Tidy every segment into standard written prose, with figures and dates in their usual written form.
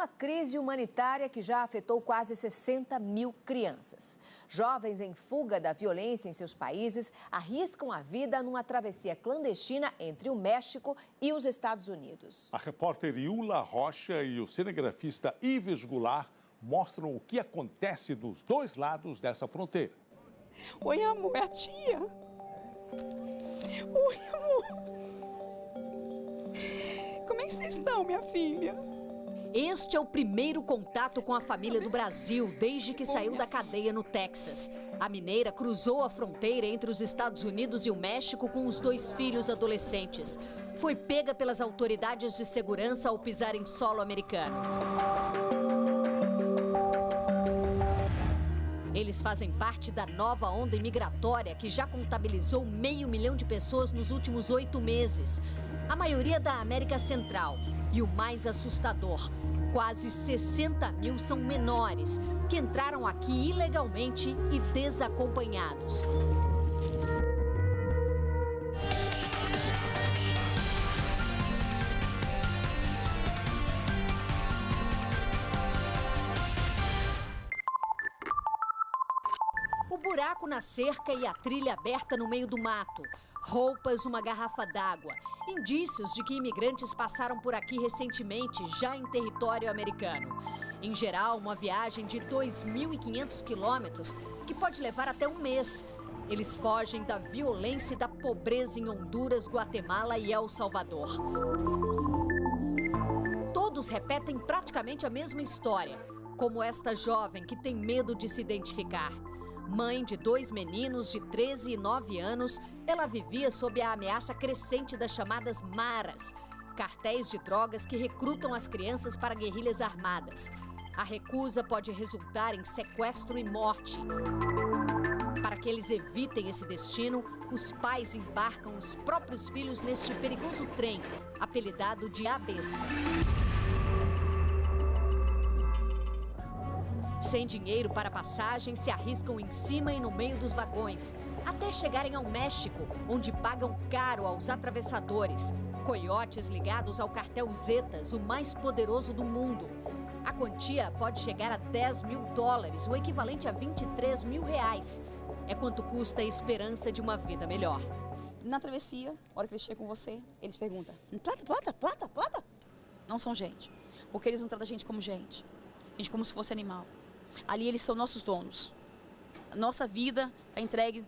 uma crise humanitária que já afetou quase 60 mil crianças. Jovens em fuga da violência em seus países arriscam a vida numa travessia clandestina entre o México e os Estados Unidos. A repórter Iula Rocha e o cinegrafista Ives Goulart mostram o que acontece dos dois lados dessa fronteira. Oi, amor, é a tia. Oi, amor. Como é que vocês estão, minha filha? Este é o primeiro contato com a família do Brasil desde que saiu da cadeia no Texas. A mineira cruzou a fronteira entre os Estados Unidos e o México com os dois filhos adolescentes. Foi pega pelas autoridades de segurança ao pisar em solo americano. Eles fazem parte da nova onda imigratória que já contabilizou 500 mil de pessoas nos últimos 8 meses. A maioria da América Central. E o mais assustador, quase 60 mil são menores, que entraram aqui ilegalmente e desacompanhados. O buraco na cerca e a trilha aberta no meio do mato. Roupas, uma garrafa d'água. Indícios de que imigrantes passaram por aqui recentemente, já em território americano. Em geral, uma viagem de 2.500 quilômetros, que pode levar até um mês. Eles fogem da violência e da pobreza em Honduras, Guatemala e El Salvador. Todos repetem praticamente a mesma história, como esta jovem que tem medo de se identificar. Mãe de 2 meninos de 13 e 9 anos, ela vivia sob a ameaça crescente das chamadas maras, cartéis de drogas que recrutam as crianças para guerrilhas armadas. A recusa pode resultar em sequestro e morte. Para que eles evitem esse destino, os pais embarcam os próprios filhos neste perigoso trem, apelidado de A Besta. Sem dinheiro para passagem, se arriscam em cima e no meio dos vagões, até chegarem ao México, onde pagam caro aos atravessadores, coiotes ligados ao cartel Zetas, o mais poderoso do mundo. A quantia pode chegar a $10 mil, o equivalente a R$23 mil. É quanto custa a esperança de uma vida melhor. Na travessia, a hora que eles chegam com você, eles perguntam: plata, plata, plata, plata? Não são gente, porque eles não tratam a gente como gente como se fosse animal. Ali eles são nossos donos. A nossa vida está entregue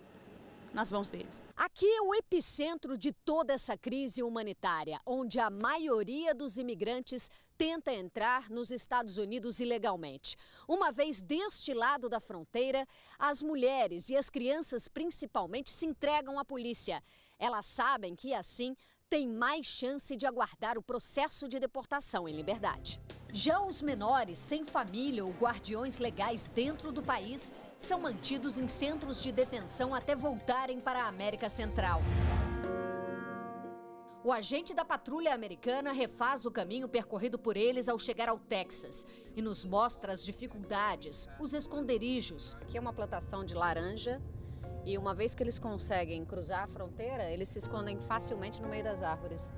nas mãos deles. Aqui é o epicentro de toda essa crise humanitária, onde a maioria dos imigrantes tenta entrar nos Estados Unidos ilegalmente. Uma vez deste lado da fronteira, as mulheres e as crianças principalmente se entregam à polícia. Elas sabem que assim tem mais chance de aguardar o processo de deportação em liberdade. Já os menores sem família ou guardiões legais dentro do país são mantidos em centros de detenção até voltarem para a América Central. O agente da patrulha americana refaz o caminho percorrido por eles ao chegar ao Texas e nos mostra as dificuldades, os esconderijos. Aqui é uma plantação de laranja e uma vez que eles conseguem cruzar a fronteira, eles se escondem facilmente no meio das árvores.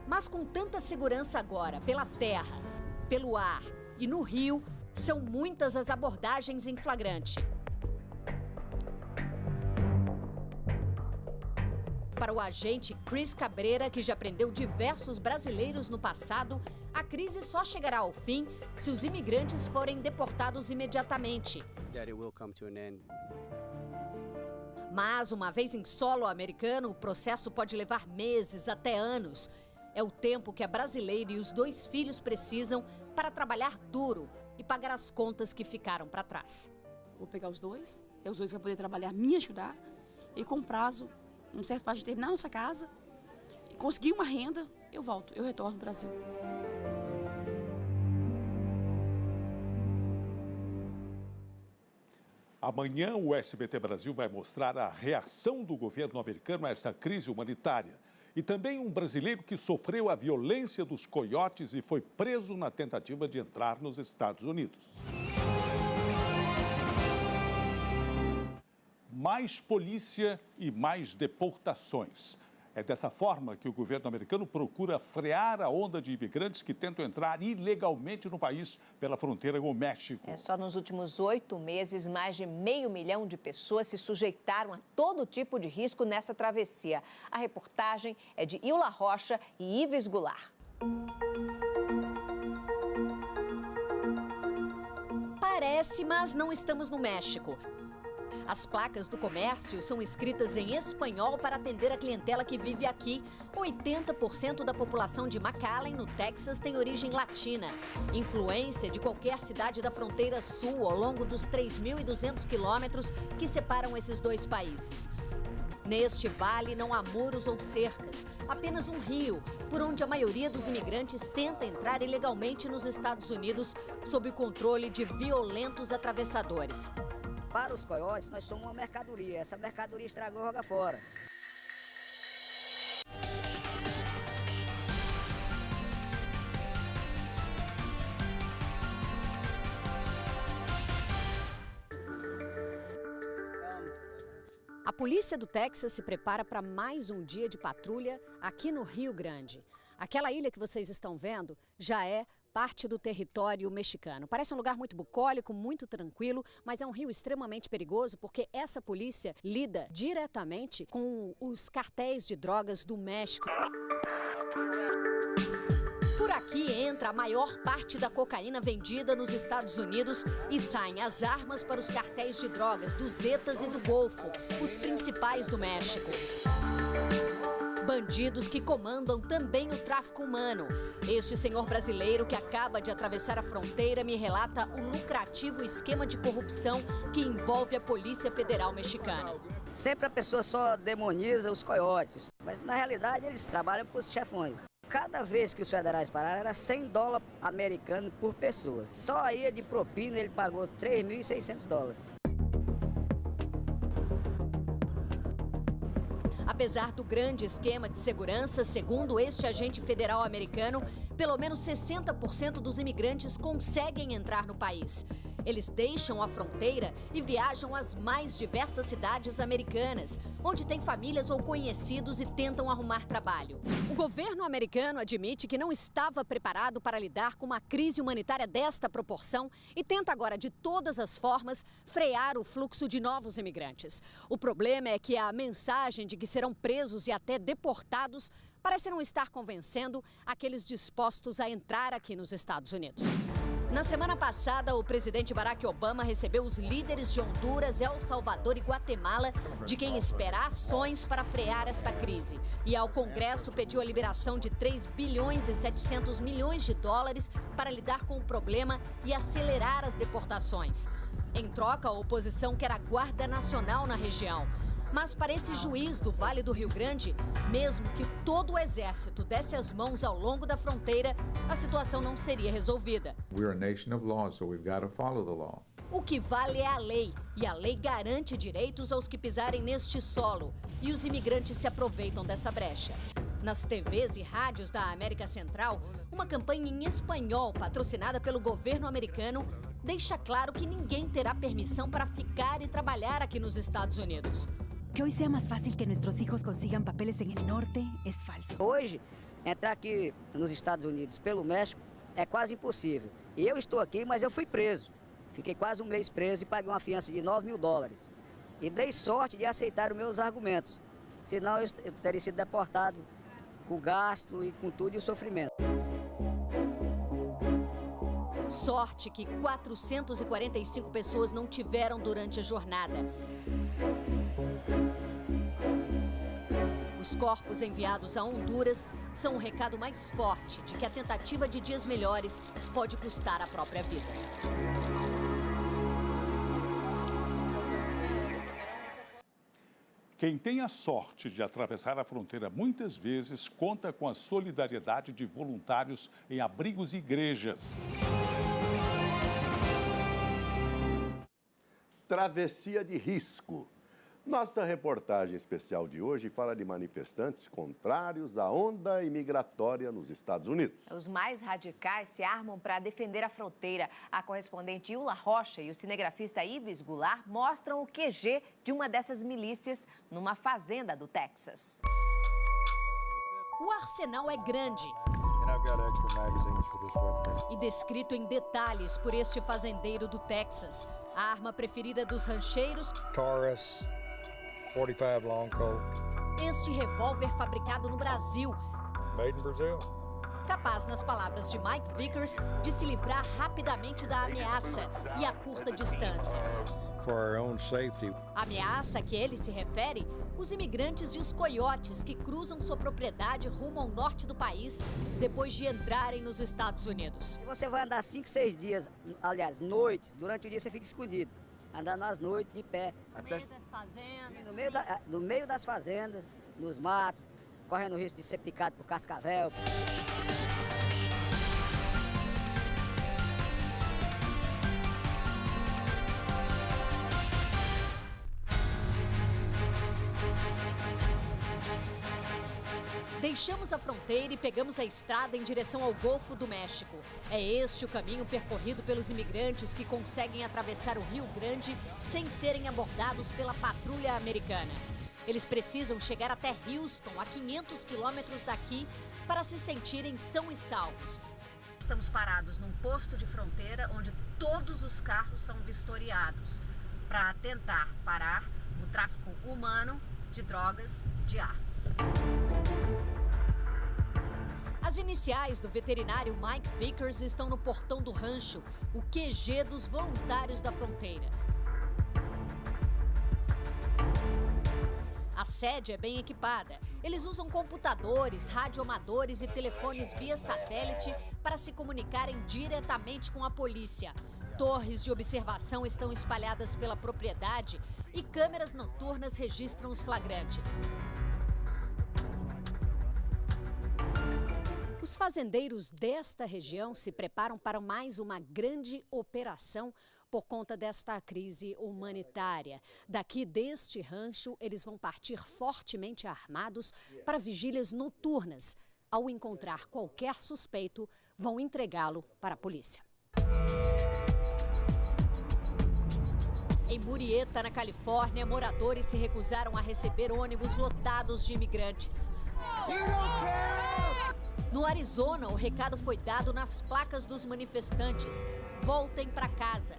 Mas com tanta segurança agora, pela terra, pelo ar e no rio, são muitas as abordagens em flagrante. Para o agente Chris Cabreira, que já prendeu diversos brasileiros no passado, a crise só chegará ao fim se os imigrantes forem deportados imediatamente. Mas, uma vez em solo americano, o processo pode levar meses até anos. É o tempo que a brasileira e os 2 filhos precisam para trabalhar duro e pagar as contas que ficaram para trás. Vou pegar os dois vão poder trabalhar, me ajudar e com prazo, um certo prazo de terminar nossa casa, conseguir uma renda, eu volto, eu retorno ao Brasil. Amanhã o SBT Brasil vai mostrar a reação do governo americano a esta crise humanitária. E também um brasileiro que sofreu a violência dos coiotes e foi preso na tentativa de entrar nos Estados Unidos. Mais polícia e mais deportações. É dessa forma que o governo americano procura frear a onda de imigrantes que tentam entrar ilegalmente no país pela fronteira com o México. Só nos últimos 8 meses, mais de 500 mil de pessoas se sujeitaram a todo tipo de risco nessa travessia. A reportagem é de Ilha Rocha e Ives Goulart. Parece, mas não estamos no México. As placas do comércio são escritas em espanhol para atender a clientela que vive aqui. 80% da população de McAllen, no Texas, tem origem latina. Influência de qualquer cidade da fronteira sul ao longo dos 3.200 quilômetros que separam esses dois países. Neste vale não há muros ou cercas, apenas um rio, por onde a maioria dos imigrantes tenta entrar ilegalmente nos Estados Unidos sob o controle de violentos atravessadores. Para os coiotes, nós somos uma mercadoria. Essa mercadoria estragou, joga fora. A polícia do Texas se prepara para mais um dia de patrulha aqui no Rio Grande. Aquela ilha que vocês estão vendo já é parte do território mexicano. Parece um lugar muito bucólico, muito tranquilo, mas é um rio extremamente perigoso porque essa polícia lida diretamente com os cartéis de drogas do México. Por aqui entra a maior parte da cocaína vendida nos Estados Unidos e saem as armas para os cartéis de drogas do Zetas e do Golfo, os principais do México. Bandidos que comandam também o tráfico humano. Este senhor brasileiro que acaba de atravessar a fronteira me relata o lucrativo esquema de corrupção que envolve a Polícia Federal Mexicana. Sempre a pessoa só demoniza os coiotes, mas na realidade eles trabalham para os chefões. Cada vez que os federais pararam era $100 americanos por pessoa. Só aí de propina ele pagou $3.600. Apesar do grande esquema de segurança, segundo este agente federal americano, pelo menos 60% dos imigrantes conseguem entrar no país. Eles deixam a fronteira e viajam às mais diversas cidades americanas, onde têm famílias ou conhecidos e tentam arrumar trabalho. O governo americano admite que não estava preparado para lidar com uma crise humanitária desta proporção e tenta agora, de todas as formas, frear o fluxo de novos imigrantes. O problema é que a mensagem de que serão presos e até deportados parece não estar convencendo aqueles dispostos a entrar aqui nos Estados Unidos. Na semana passada, o presidente Barack Obama recebeu os líderes de Honduras, El Salvador e Guatemala, de quem espera ações para frear esta crise. E ao Congresso pediu a liberação de 3 bilhões e 700 milhões de dólares para lidar com o problema e acelerar as deportações. Em troca, a oposição quer a Guarda Nacional na região. Mas para esse juiz do Vale do Rio Grande, mesmo que todo o exército desse as mãos ao longo da fronteira, a situação não seria resolvida. We're a nation of law, so we've got to follow the law. O que vale é a lei, e a lei garante direitos aos que pisarem neste solo, e os imigrantes se aproveitam dessa brecha. Nas TVs e rádios da América Central, uma campanha em espanhol patrocinada pelo governo americano deixa claro que ninguém terá permissão para ficar e trabalhar aqui nos Estados Unidos. Que hoy sea más fácil que nuestros hijos consigan papeles en el norte es falso. Hoje, entrar aqui nos Estados Unidos pelo México é quase impossível. E eu estou aqui, mas eu fui preso. Fiquei quase um mês preso e paguei uma fiança de $9.000. E dei sorte de aceitar os meus argumentos. Senão eu teria sido deportado com o gasto e com tudo e o sofrimento. Sorte que 445 pessoas não tiveram durante a jornada. Os corpos enviados a Honduras são um recado mais forte de que a tentativa de dias melhores pode custar a própria vida. Quem tem a sorte de atravessar a fronteira muitas vezes conta com a solidariedade de voluntários em abrigos e igrejas. Travessia de risco. Nossa reportagem especial de hoje fala de manifestantes contrários à onda imigratória nos Estados Unidos. Os mais radicais se armam para defender a fronteira. A correspondente Ilha Rocha e o cinegrafista Ives Goulart mostram o QG de uma dessas milícias numa fazenda do Texas. O arsenal é grande e descrito em detalhes por este fazendeiro do Texas. A arma preferida dos rancheiros, Taurus 45 Long Colt. Este revólver fabricado no Brasil, Made in Brazil. Capaz, nas palavras de Mike Vickers, de se livrar rapidamente da ameaça e a curta distância. For our own safety. A ameaça a que ele se refere, os imigrantes e os coiotes que cruzam sua propriedade rumo ao norte do país depois de entrarem nos Estados Unidos. Você vai andar 5, 6 dias, aliás, noites, durante o dia você fica escondido. Andando nas noites, de pé. No meio das fazendas. No meio das fazendas, nos matos, correndo o risco de ser picado por cascavel. Deixamos a fronteira e pegamos a estrada em direção ao Golfo do México. É este o caminho percorrido pelos imigrantes que conseguem atravessar o Rio Grande sem serem abordados pela patrulha americana. Eles precisam chegar até Houston, a 500 quilômetros daqui, para se sentirem sãos e salvos. Estamos parados num posto de fronteira onde todos os carros são vistoriados para tentar parar o tráfico humano de drogas e de armas. As iniciais do veterinário Mike Vickers estão no portão do rancho, o QG dos voluntários da fronteira. A sede é bem equipada. Eles usam computadores, radioamadores e telefones via satélite para se comunicarem diretamente com a polícia. Torres de observação estão espalhadas pela propriedade e câmeras noturnas registram os flagrantes. Os fazendeiros desta região se preparam para mais uma grande operação por conta desta crise humanitária. Daqui deste rancho, eles vão partir fortemente armados para vigílias noturnas. Ao encontrar qualquer suspeito, vão entregá-lo para a polícia. Em Murrieta, na Califórnia, moradores se recusaram a receber ônibus lotados de imigrantes. No Arizona, o recado foi dado nas placas dos manifestantes. Voltem para casa.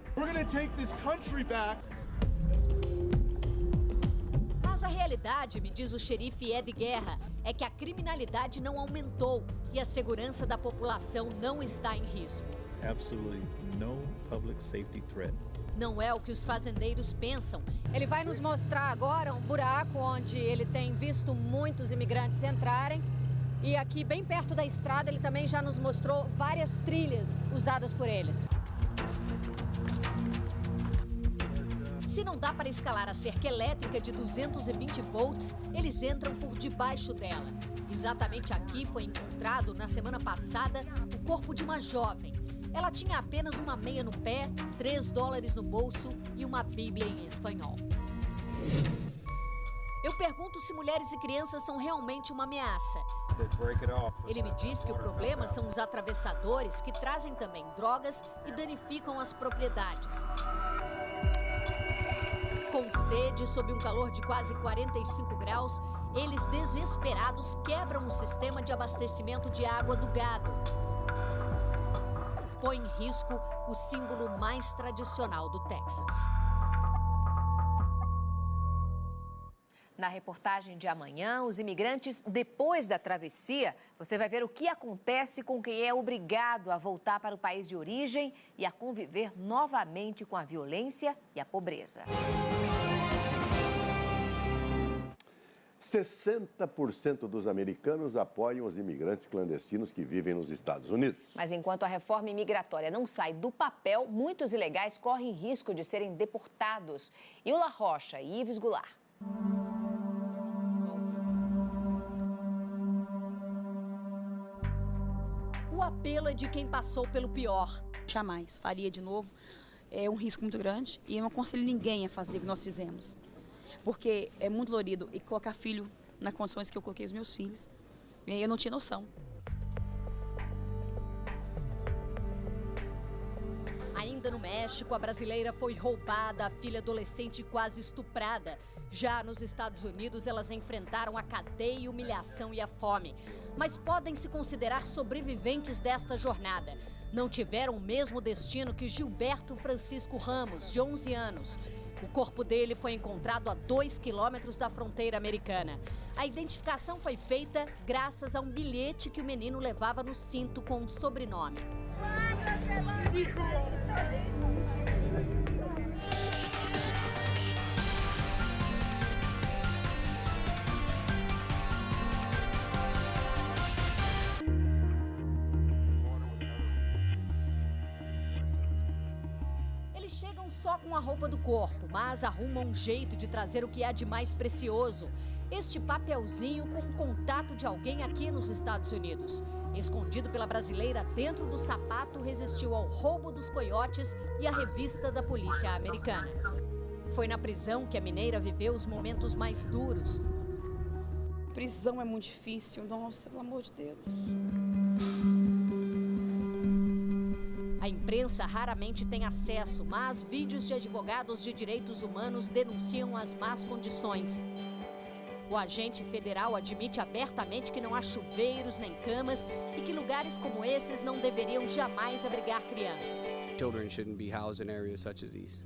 Mas a realidade, me diz o xerife Ed Guerra, é que a criminalidade não aumentou e a segurança da população não está em risco. Absolutely no public safety threat. Não é o que os fazendeiros pensam. Ele vai nos mostrar agora um buraco onde ele tem visto muitos imigrantes entrarem. E aqui, bem perto da estrada, ele também já nos mostrou várias trilhas usadas por eles. Se não dá para escalar a cerca elétrica de 220 volts, eles entram por debaixo dela. Exatamente aqui foi encontrado, na semana passada, o corpo de uma jovem. Ela tinha apenas uma meia no pé, $3 no bolso e uma Bíblia em espanhol. Eu pergunto se mulheres e crianças são realmente uma ameaça. Ele me diz que o problema são os atravessadores que trazem também drogas e danificam as propriedades. Com sede, sob um calor de quase 45 graus, eles desesperados quebram o sistema de abastecimento de água do gado. Põe em risco o símbolo mais tradicional do Texas. Na reportagem de amanhã, os imigrantes, depois da travessia, você vai ver o que acontece com quem é obrigado a voltar para o país de origem e a conviver novamente com a violência e a pobreza. 60% dos americanos apoiam os imigrantes clandestinos que vivem nos Estados Unidos. Mas enquanto a reforma imigratória não sai do papel, muitos ilegais correm risco de serem deportados. Iula Rocha e Ives Goulart. O apelo é de quem passou pelo pior. Jamais faria de novo. É um risco muito grande e eu não aconselho ninguém a fazer o que nós fizemos. Porque é muito dolorido e colocar filho nas condições que eu coloquei os meus filhos. E eu não tinha noção. Ainda no México, a brasileira foi roubada, a filha adolescente quase estuprada. Já nos Estados Unidos, elas enfrentaram a cadeia, humilhação e a fome. Mas podem se considerar sobreviventes desta jornada. Não tiveram o mesmo destino que Gilberto Francisco Ramos, de 11 anos. O corpo dele foi encontrado a 2 quilômetros da fronteira americana. A identificação foi feita graças a um bilhete que o menino levava no cinto com um sobrenome. Eles chegam só com a roupa do corpo, mas arrumam um jeito de trazer o que há de mais precioso. Este papelzinho com o contato de alguém aqui nos Estados Unidos. Escondido pela brasileira dentro do sapato, resistiu ao roubo dos coiotes e à revista da polícia americana. Foi na prisão que a mineira viveu os momentos mais duros. Prisão é muito difícil, nossa, pelo amor de Deus. A imprensa raramente tem acesso, mas vídeos de advogados de direitos humanos denunciam as más condições. O agente federal admite abertamente que não há chuveiros nem camas e que lugares como esses não deveriam jamais abrigar crianças. Children shouldn't be housed in areas such as these.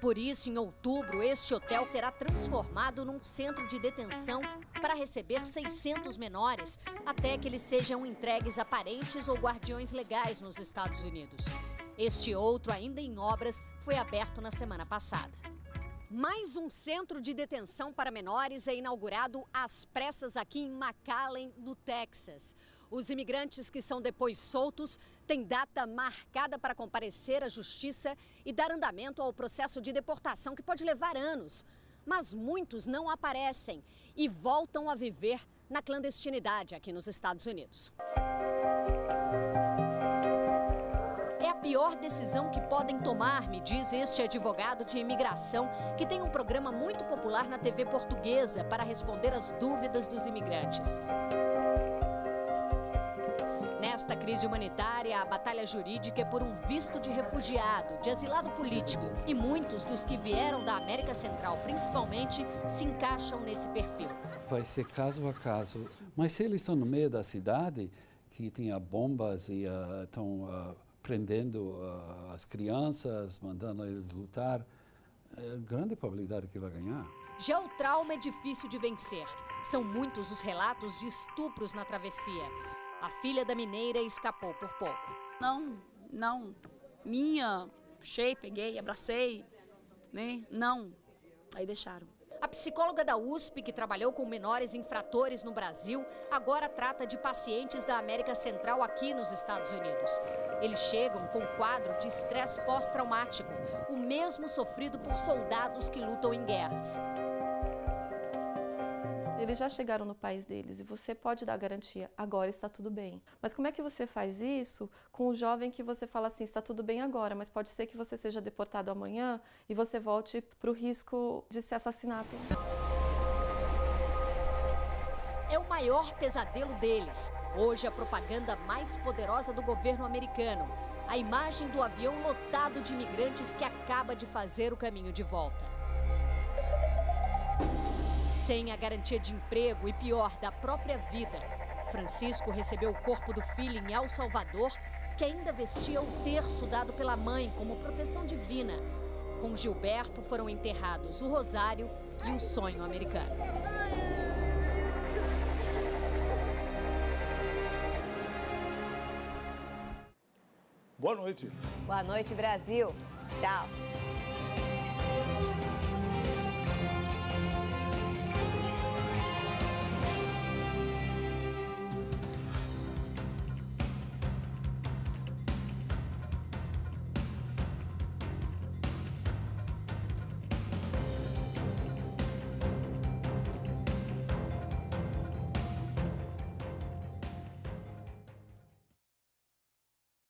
Por isso, em outubro, este hotel será transformado num centro de detenção para receber 600 menores, até que eles sejam entregues a parentes ou guardiões legais nos Estados Unidos. Este outro, ainda em obras, foi aberto na semana passada. Mais um centro de detenção para menores é inaugurado às pressas aqui em McAllen, no Texas. Os imigrantes que são depois soltos têm data marcada para comparecer à justiça e dar andamento ao processo de deportação que pode levar anos. Mas muitos não aparecem e voltam a viver na clandestinidade aqui nos Estados Unidos. É a pior decisão que podem tomar, me diz este advogado de imigração, que tem um programa muito popular na TV portuguesa para responder às dúvidas dos imigrantes. Nesta crise humanitária, a batalha jurídica é por um visto de refugiado, de asilado político. E muitos dos que vieram da América Central, principalmente, se encaixam nesse perfil. Vai ser caso a caso. Mas se eles estão no meio da cidade, que tem bombas e estão prendendo as crianças, mandando eles lutar, é grande probabilidade que vai ganhar. Já o trauma é difícil de vencer. São muitos os relatos de estupros na travessia. A filha da mineira escapou por pouco. Não. Minha, puxei, peguei, abracei, né? Não. Aí deixaram. A psicóloga da USP, que trabalhou com menores infratores no Brasil, agora trata de pacientes da América Central aqui nos Estados Unidos. Eles chegam com quadro de estresse pós-traumático, o mesmo sofrido por soldados que lutam em guerras. Eles já chegaram no país deles e você pode dar garantia, agora está tudo bem. Mas como é que você faz isso com o jovem que você fala assim, está tudo bem agora, mas pode ser que você seja deportado amanhã e você volte para o risco de ser assassinado? É o maior pesadelo deles. Hoje, a propaganda mais poderosa do governo americano. A imagem do avião lotado de imigrantes que acaba de fazer o caminho de volta. Sem a garantia de emprego e, pior, da própria vida, Francisco recebeu o corpo do filho em El Salvador, que ainda vestia o terço dado pela mãe como proteção divina. Com Gilberto foram enterrados o rosário e o sonho americano. Boa noite. Boa noite, Brasil. Tchau.